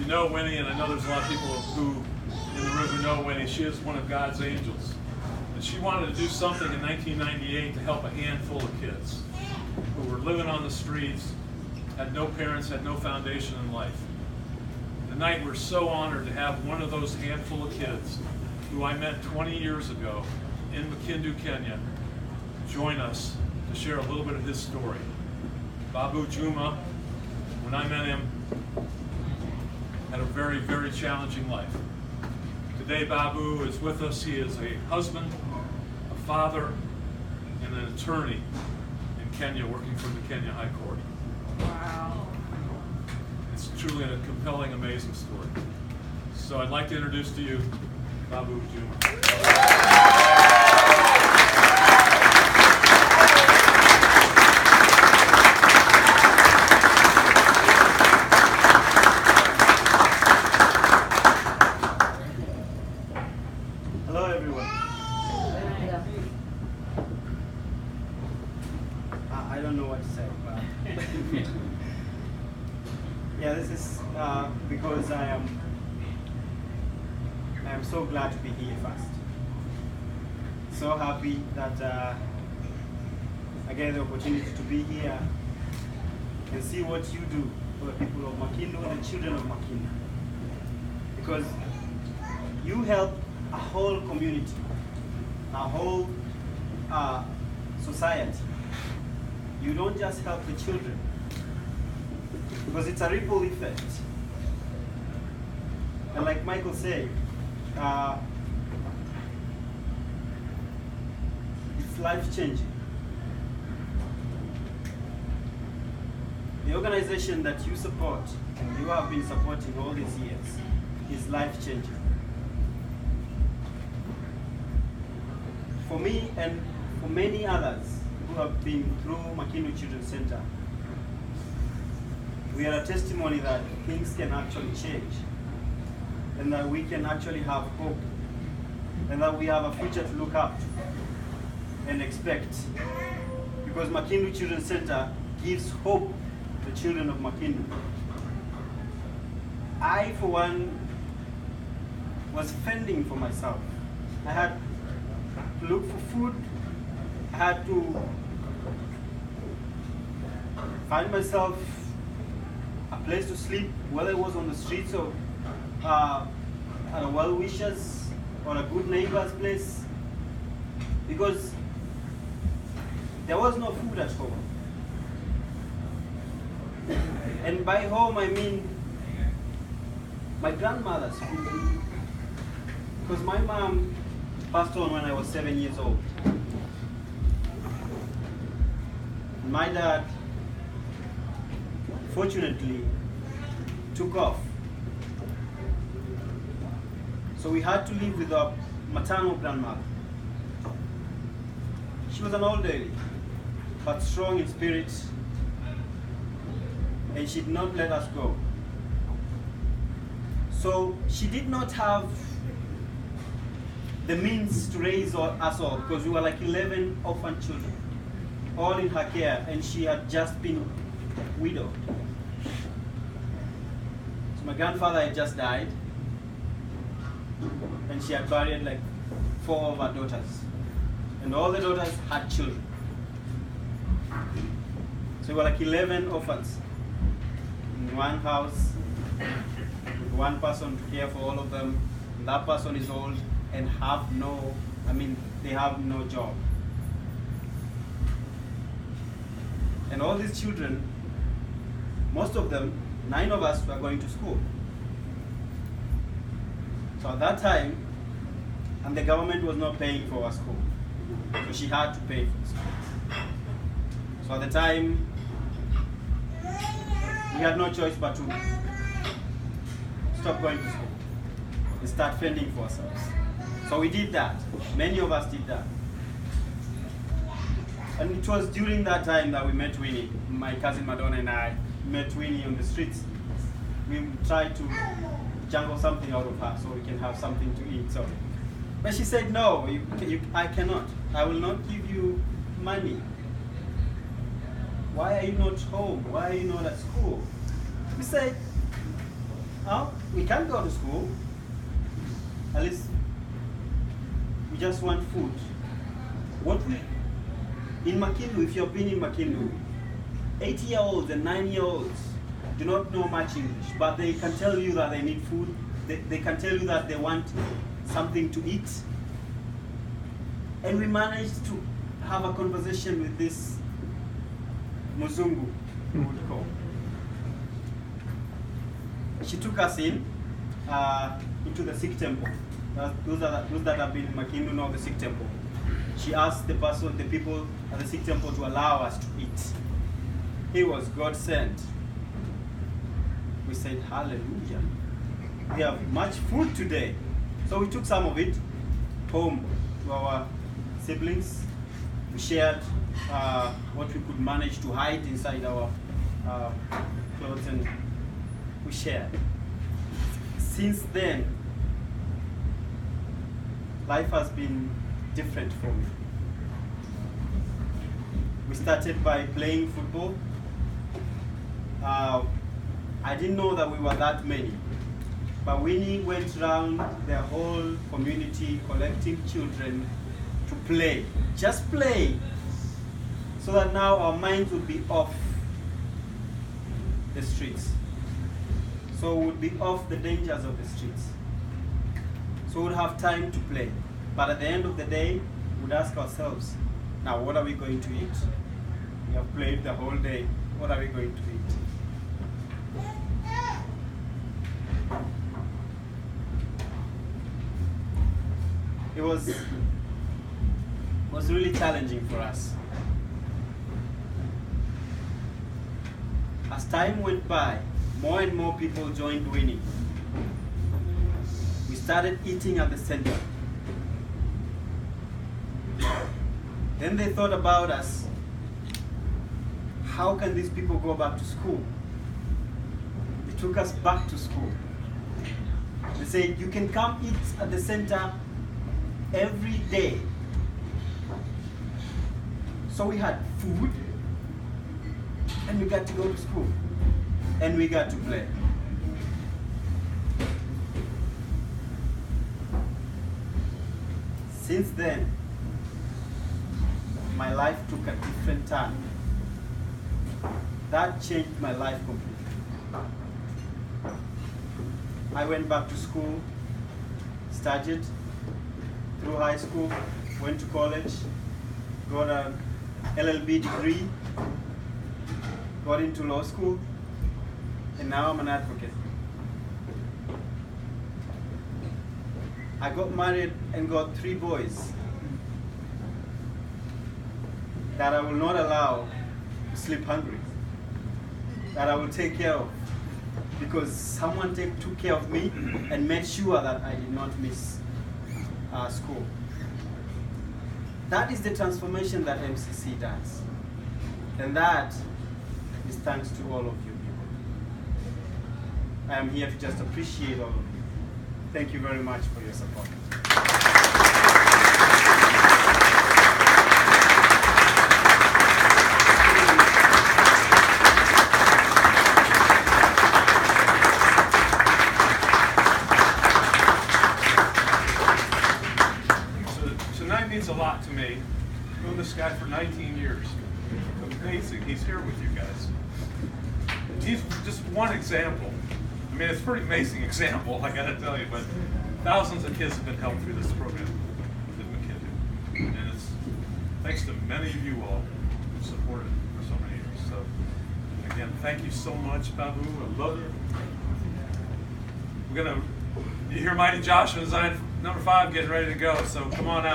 you know Winnie, and I know there's a lot of people in the room who know Winnie, she is one of God's angels. And she wanted to do something in 1998 to help a handful of kids who were living on the streets, had no parents, had no foundation in life. Tonight we're so honored to have one of those handful of kids who I met 20 years ago in Makindu, Kenya, join us to share a little bit of his story. Babu Juma, when I met him, had a very, very challenging life. Today Babu is with us. He is a husband, a father, and an attorney in Kenya, working for the Kenya High Court. Wow. It's truly a compelling, amazing story. So I'd like to introduce to you Babu Juma. Hello everyone. I don't know what to say, but yeah, this is because I am so glad to be here first. So happy that I get the opportunity to be here and see what you do for the people of Makindu and the children of Makindu. Because you help a whole community, a whole society. You don't just help the children, because it's a ripple effect. And like Michael said, it's life-changing. The organization that you support, and you have been supporting all these years, is life-changing. For me and for many others who have been through Makindu Children's Center, we are a testimony that things can actually change, and that we can actually have hope, and that we have a future to look up to and expect. Because Makindu Children's Center gives hope to the children of Makindu. I, for one, was fending for myself. I had to look for food. I had to find myself a place to sleep, whether it was on the streets or at a well-wisher's or a good neighbor's place, because there was no food at home. And by home I mean my grandmother's food, because my mom passed on when I was 7 years old. My dad, fortunately, took off. So we had to live with our maternal grandmother. She was an old lady, but strong in spirit, and she did not let us go. So she did not have the means to raise us all, because we were like 11 orphan children, all in her care, and she had just been widowed. So my grandfather had just died, and she had buried like 4 of her daughters, and all the daughters had children. So we were like 11 orphans in one house, with one person to care for all of them, and that person is old and they have no job. And all these children, most of them, 9 of us, were going to school. So at that time, and the government was not paying for our school, so she had to pay for school. So at the time, we had no choice but to stop going to school and start fending for ourselves. So we did that. Many of us did that. And it was during that time that we met Winnie. My cousin Madonna and I met Winnie on the streets. We tried to jangle something out of her so we can have something to eat. So, but she said, no, I cannot. I will not give you money. Why are you not home? Why are you not at school? We said, oh, we can't go to school. At least we just want food. In Makindu, if you've been in Makindu, 8-year-olds and 9-year-olds do not know much English, but they can tell you that they need food. They can tell you that they want something to eat. And we managed to have a conversation with this Muzungu, we would call. She took us into the Sikh temple. Those that have been in Makindu know the Sikh temple. She asked the people at the Sikh temple to allow us to eat. He was God sent. We said, hallelujah. We have much food today. So we took some of it home to our siblings. We shared what we could manage to hide inside our clothes, and we shared. Since then, life has been different for me. We started by playing football. I didn't know that we were that many, but Winnie went around the whole community collecting children to play, just play, so that now our minds would be off the streets. So we would be off the dangers of the streets. So we would have time to play. But at the end of the day, we would ask ourselves, now what are we going to eat? We have played the whole day. What are we going to eat? It was really challenging for us. As time went by, more and more people joined Winnie. We started eating at the center. Then they thought about us. How can these people go back to school? They took us back to school. They said, you can come eat at the center every day. So we had food, and we got to go to school, and we got to play. Since then, my life took a different turn. That changed my life completely. I went back to school, studied through high school, went to college, got an LLB degree, got into law school, and now I'm an advocate. I got married and got 3 boys that I will not allow to sleep hungry, that I will take care of, because someone took care of me and made sure that I did not miss school. That is the transformation that MCC does. And that is thanks to all of you people. I am here to just appreciate all of you. Thank you very much for your support. Tonight means a lot to me. I've known this guy for 19 years. Amazing. He's here with you guys. He's just one example. I mean, it's a pretty amazing example, I gotta tell you, but thousands of kids have been helped through this program with Makindu. And it's thanks to many of you all who've supported it for so many years. So, again, thank you so much, Babu. I love you. You hear Mighty Joshua design number 5 getting ready to go, so come on out.